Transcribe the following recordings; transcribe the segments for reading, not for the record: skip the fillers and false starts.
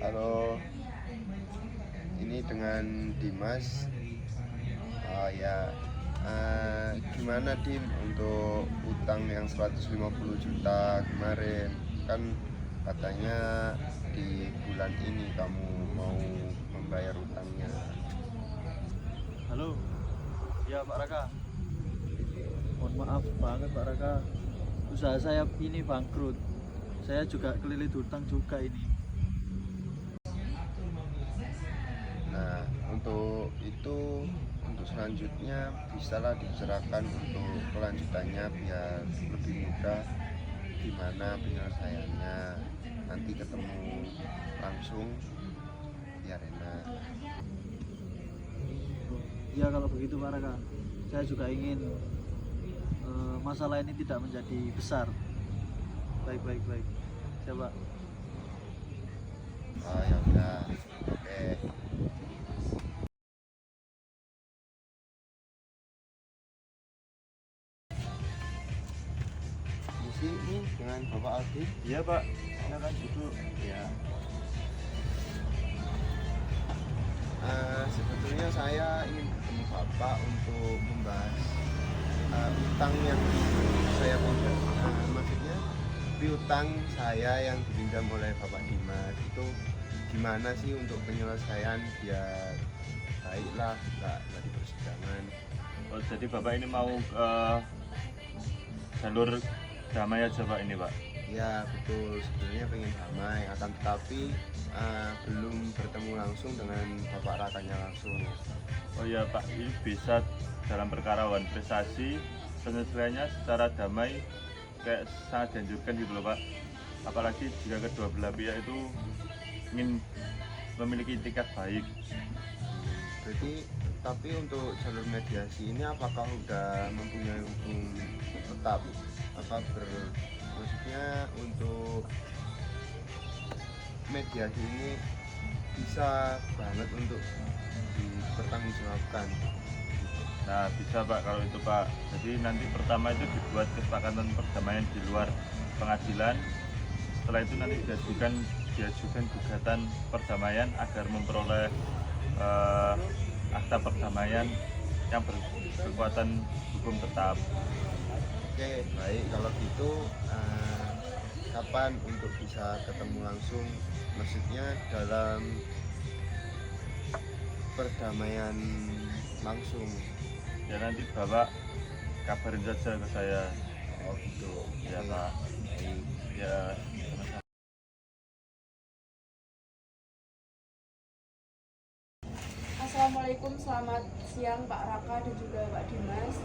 Halo, ini dengan Dimas. Ya, gimana Dim untuk utang yang 150 juta kemarin? Kan katanya di bulan ini kamu mau membayar utangnya. Halo, ya Pak Raka. Mohon maaf banget Pak Raka. Usaha saya ini bangkrut. Saya juga kelilit hutang juga ini. Nah, untuk itu, untuk selanjutnya bisalah dibicarakan untuk kelanjutannya biar lebih mudah gimana penyelesaiannya. Nanti ketemu langsung biar enak. Ya kalau begitu Pak Raka, saya juga ingin masalah ini tidak menjadi besar. Baik. Coba. Oh ya udah, oke. Di sini dengan Bapak Aldi. Iya Pak, silakan duduk. Ya. Sebetulnya saya ingin ketemu Bapak untuk membahas utang yang saya punya. Maksudnya piutang saya yang dipinjam oleh Bapak Dimas itu gimana sih untuk penyelesaian biar baiklah, nggak di persidangan. Oh, jadi Bapak ini mau jalur damai aja Pak ini Pak? Ya betul, sebenarnya pengen damai, akan tetapi belum bertemu langsung dengan Bapak Rakanya langsung. Oh iya Pak, ini bisa dalam perkara wan prestasi penyelesaiannya secara damai kayak sangat dianjurkan gitu loh Pak. Apalagi jika kedua belah pihak itu ingin memiliki etikat baik. Jadi, tapi untuk jalur mediasi ini apakah udah mempunyai hukum tetap? Maksudnya untuk mediasi ini bisa banget untuk dipertanggungjawabkan. Nah bisa Pak kalau itu Pak. Jadi nanti pertama itu dibuat kesepakatan perdamaian di luar pengadilan. Setelah itu nanti diajukan gugatan perdamaian agar memperoleh akta perdamaian yang berkekuatan hukum tetap. Oke, baik kalau gitu kapan untuk bisa ketemu langsung? Maksudnya dalam perdamaian langsung. Ya nanti Bapak kabarin saja ke saya. Oh gitu. Ya Oke, Pak. baik. Ya. Assalamualaikum, selamat siang Pak Raka dan juga Pak Dimas.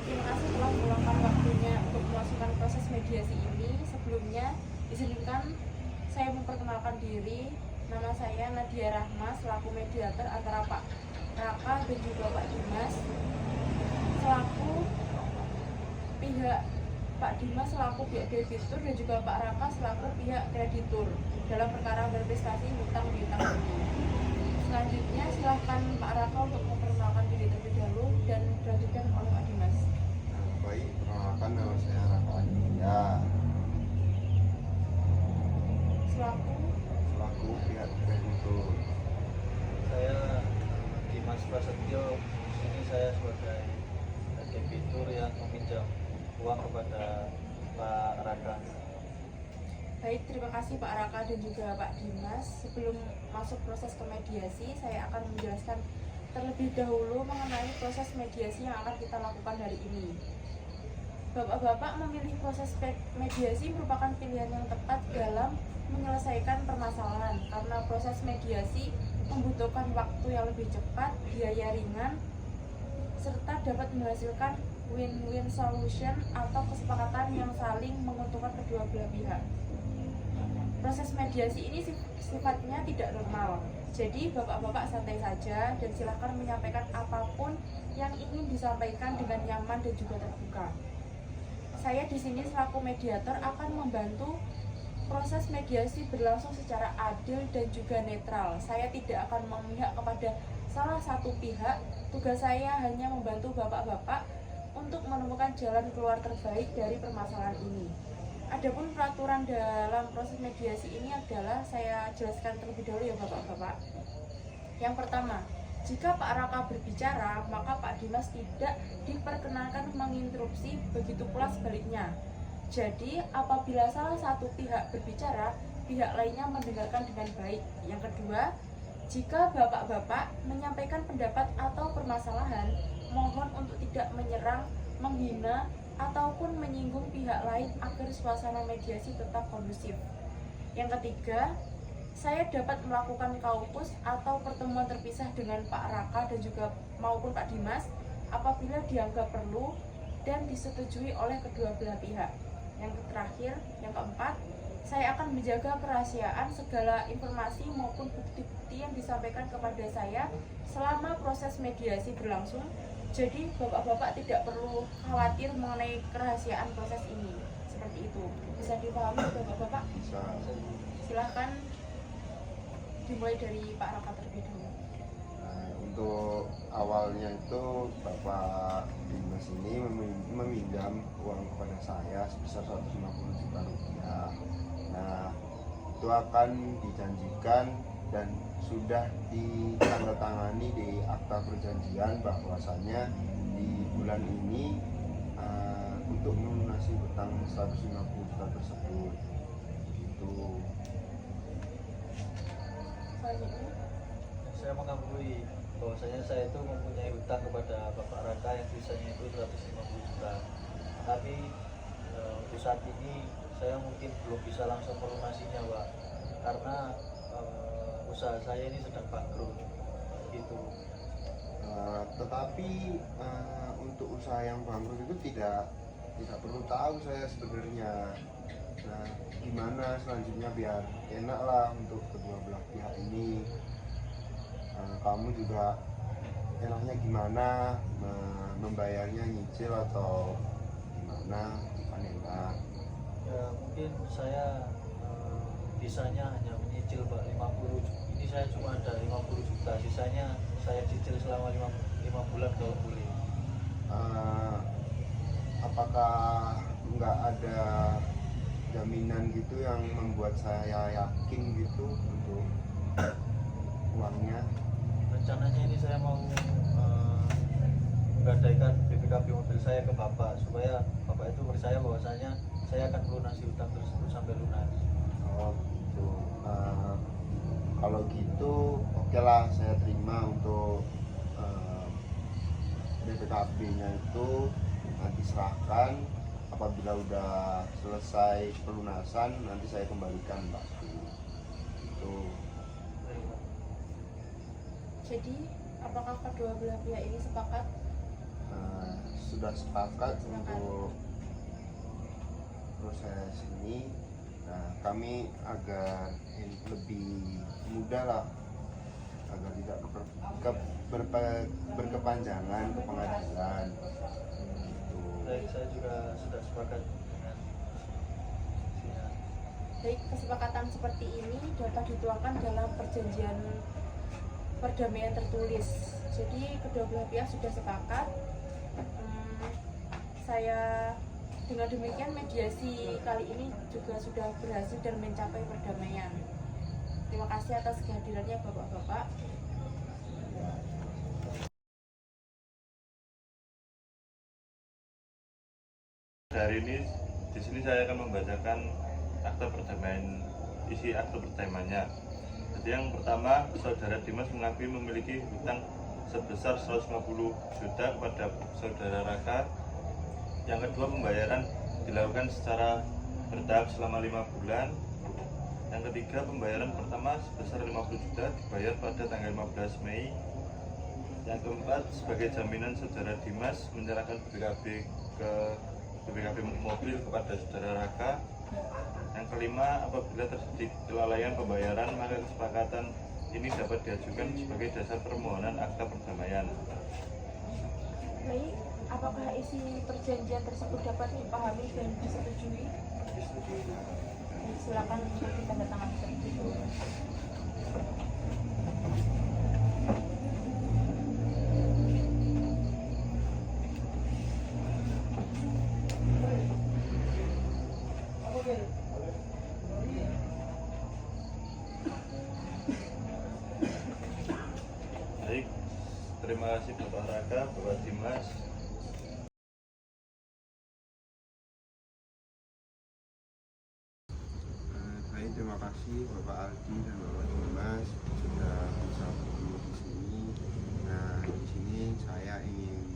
Terima kasih telah meluangkan waktunya untuk melangsungkan proses mediasi ini. Sebelumnya, izinkan saya memperkenalkan diri. Nama saya Nadia Rahma selaku mediator antara Pak Raka dan juga Pak Dimas. Selaku pihak Pak Dimas selaku pihak debitur dan juga Pak Raka selaku pihak kreditur dalam perkara berprestasi hutang piutang ini. Selanjutnya silahkan Pak Raka untuk memperkenalkan diri terlebih dahulu dan dilanjutkan oleh Pak Dimas. Baik, perkenalkan nama saya Raka ya, selaku pihak kreditur. Saya Dimas Prasetyo. Di sini saya sebagai debitur yang meminjam uang kepada Pak Raka. Baik, terima kasih Pak Raka dan juga Pak Dimas. Sebelum masuk proses ke mediasi, saya akan menjelaskan terlebih dahulu mengenai proses mediasi yang akan kita lakukan hari ini. Bapak-bapak memilih proses mediasi merupakan pilihan yang tepat dalam menyelesaikan permasalahan karena proses mediasi membutuhkan waktu yang lebih cepat, biaya ringan, serta dapat menghasilkan win-win solution atau kesepakatan yang saling menguntungkan kedua belah pihak. Proses mediasi ini sifatnya tidak normal, jadi bapak-bapak santai saja dan silakan menyampaikan apapun yang ingin disampaikan dengan nyaman dan juga terbuka. Saya di sini selaku mediator akan membantu proses mediasi berlangsung secara adil dan juga netral. Saya tidak akan memihak kepada salah satu pihak. Tugas saya hanya membantu bapak-bapak untuk menemukan jalan keluar terbaik dari permasalahan ini. Adapun peraturan dalam proses mediasi ini adalah saya jelaskan terlebih dahulu ya Bapak-bapak. Yang pertama, jika Pak Raka berbicara, maka Pak Dimas tidak diperkenankan menginterupsi, begitu pula sebaliknya. Jadi, apabila salah satu pihak berbicara, pihak lainnya mendengarkan dengan baik. Yang kedua, jika Bapak-bapak menyampaikan pendapat atau permasalahan, mohon untuk tidak menyerang, menghina, ataupun menyinggung pihak lain agar suasana mediasi tetap kondusif. Yang ketiga, saya dapat melakukan kaukus atau pertemuan terpisah dengan Pak Raka dan juga maupun Pak Dimas apabila dianggap perlu dan disetujui oleh kedua belah pihak. Yang terakhir, yang keempat, saya akan menjaga kerahasiaan segala informasi maupun bukti-bukti yang disampaikan kepada saya selama proses mediasi berlangsung. Jadi Bapak-bapak tidak perlu khawatir mengenai kerahasiaan proses ini. Seperti itu. Bisa dipahami Bapak-bapak? Bisa. Silahkan dimulai dari Pak Raka terlebih dahulu. Nah, untuk awalnya itu Bapak Dimas ini meminjam uang kepada saya sebesar 150 juta rupiah. Nah, itu akan dijanjikan dan sudah ditandatangani di akta perjanjian bahwasannya di bulan ini untuk melunasi hutang 150 juta tersebut. Itu Selanjutnya, Saya mengakui bahwasanya saya itu mempunyai hutang kepada Bapak Raka yang sisanya itu 150 juta. Tapi untuk saat ini saya mungkin belum bisa langsung melunasinya, Pak, karena usaha saya ini sedang bangkrut gitu. Tetapi untuk usaha yang bangkrut itu tidak perlu tahu saya sebenarnya. Nah, gimana selanjutnya biar enak lah untuk kedua belah pihak ini. Kamu juga enaknya gimana, membayarnya nyicil atau gimana, kan enak. Ya mungkin saya bisanya hanya menyicil, Pak, 50 juta. Ini saya cuma ada 50 juta, sisanya saya cicil selama 5 bulan kalau boleh. Apakah nggak ada jaminan gitu yang membuat saya yakin gitu untuk uangnya? Rencananya ini saya mau menggadaikan BPKB mobil saya ke Bapak supaya Bapak itu percaya bahwasanya saya akan melunasi hutang tersebut sampai lunas. Oh gitu. Kalau gitu oke lah, saya terima untuk BPKB-nya itu nanti serahkan. Apabila udah selesai pelunasan nanti saya kembalikan pasti. Itu. jadi apakah kedua belah pihak ini sepakat? Sudah sepakat untuk proses ini. Nah, kami agar lebih mudah lah, agar tidak berkepanjangan ke pengadilan. Baik, saya juga sudah sepakat dengan isinya. Baik, kesepakatan seperti ini dapat dituangkan dalam perjanjian perdamaian tertulis. Jadi kedua belah pihak sudah sepakat. Saya dengan demikian mediasi kali ini juga sudah berhasil dan mencapai perdamaian. Terima kasih atas kehadirannya Bapak-bapak. Hari ini di sini saya akan membacakan akta perdamaian, isi akta perdamaiannya. Jadi yang pertama, saudara Dimas mengakui memiliki hutang sebesar 150 juta kepada saudara Raka. Yang kedua, pembayaran dilakukan secara bertahap selama 5 bulan. Yang ketiga, pembayaran pertama sebesar 50 juta dibayar pada tanggal 15 Mei. Yang keempat, sebagai jaminan saudara Dimas menyerahkan BPKB mobil kepada saudara Raka. Yang kelima, apabila terjadi kelalaian pembayaran, maka kesepakatan ini dapat diajukan sebagai dasar permohonan akta perdamaian. Baik, apakah isi perjanjian tersebut dapat dipahami dan disetujui? Silakan untuk ditandatangani seperti itu. Baik, terima kasih Bapak Raka, Bapak Dimas. Baik, terima kasih Bapak Aldi dan Bapak Dimas sudah bisa bertemu di sini. Nah, di sini saya ingin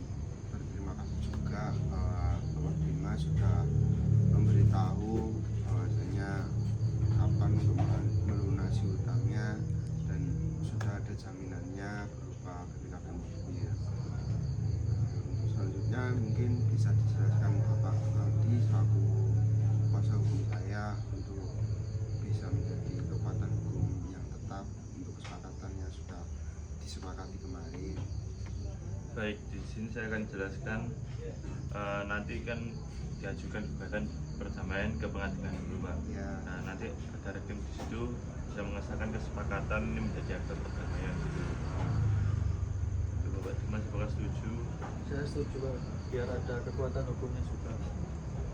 berterima kasih juga bahwa Bapak Dimas sudah memberitahu bahwasanya kapan untuk melunasi hutangnya dan sudah ada jaminannya berupa kebijakan mobil. Untuk selanjutnya mungkin bisa dijelaskan Bapak Aldi selaku kuasa hukum saya untuk bisa menjadi kekuatan hukum yang tetap untuk kesepakatan yang sudah disepakati kemarin. Baik, di sini saya akan jelaskan nanti kan diajukan gugatan perdamaian ke pengadilan dulu, Pak. Ya. Nah, nanti ada hakim di situ bisa mengesahkan kesepakatan ini menjadi akta perdamaian. Itu Bapak Dimas apakah setuju? Saya setuju Pak, biar ada kekuatan hukumnya juga.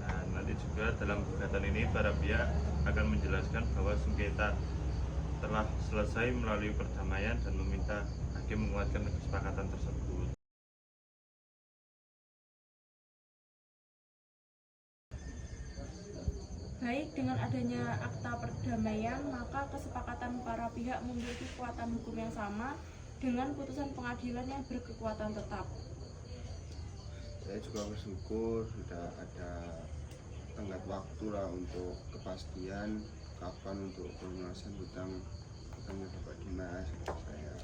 Nah, nanti juga dalam gugatan ini para pihak akan menjelaskan bahwa sengketa telah selesai melalui perdamaian dan meminta hakim menguatkan kesepakatan tersebut. Baik, dengan adanya akta perdamaian, maka kesepakatan para pihak memiliki kekuatan hukum yang sama dengan putusan pengadilan yang berkekuatan tetap. Saya juga bersyukur sudah ada tenggat waktu lah untuk kepastian kapan untuk pelunasan hutangnya Bapak Dimas untuk saya.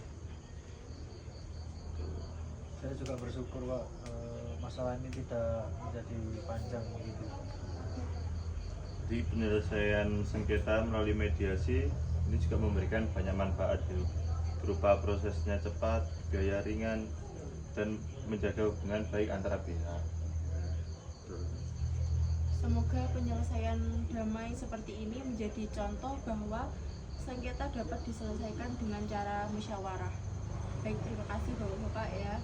Saya juga bersyukur Pak, masalah ini tidak menjadi panjang begitu. Jadi penyelesaian sengketa melalui mediasi ini juga memberikan banyak manfaat ya, berupa prosesnya cepat, biaya ringan, dan menjaga hubungan baik antara pihak. Semoga penyelesaian damai seperti ini menjadi contoh bahwa sengketa dapat diselesaikan dengan cara musyawarah. Baik, terima kasih Bapak-Bapak ya.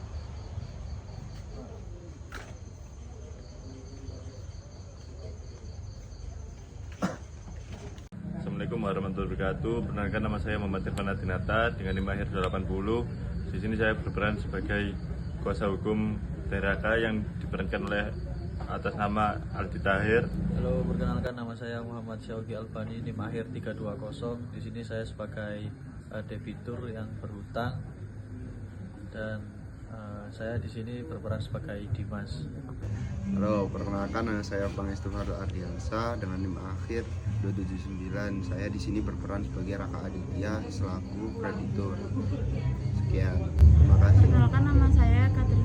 Assalamualaikum warahmatullahi wabarakatuh. Perkenalkan, nama saya Muhammad Irfan Adinata dengan NIM akhir 80. Di sini saya berperan sebagai kuasa hukum TRK yang diperankan oleh atas nama Aldi Tahir. Halo, perkenalkan nama saya Muhammad Syauki Albani, NIM akhir 320. Di sini saya sebagai debitur yang berhutang dan saya di sini berperan sebagai Dimas. Halo, perkenalkan nama saya Bang Estefano Ardiansa dengan NIM akhir 279. Saya di sini berperan sebagai Raka Aditya selaku kreditur. Sekian, terima kasih. Perkenalkan nama saya Katri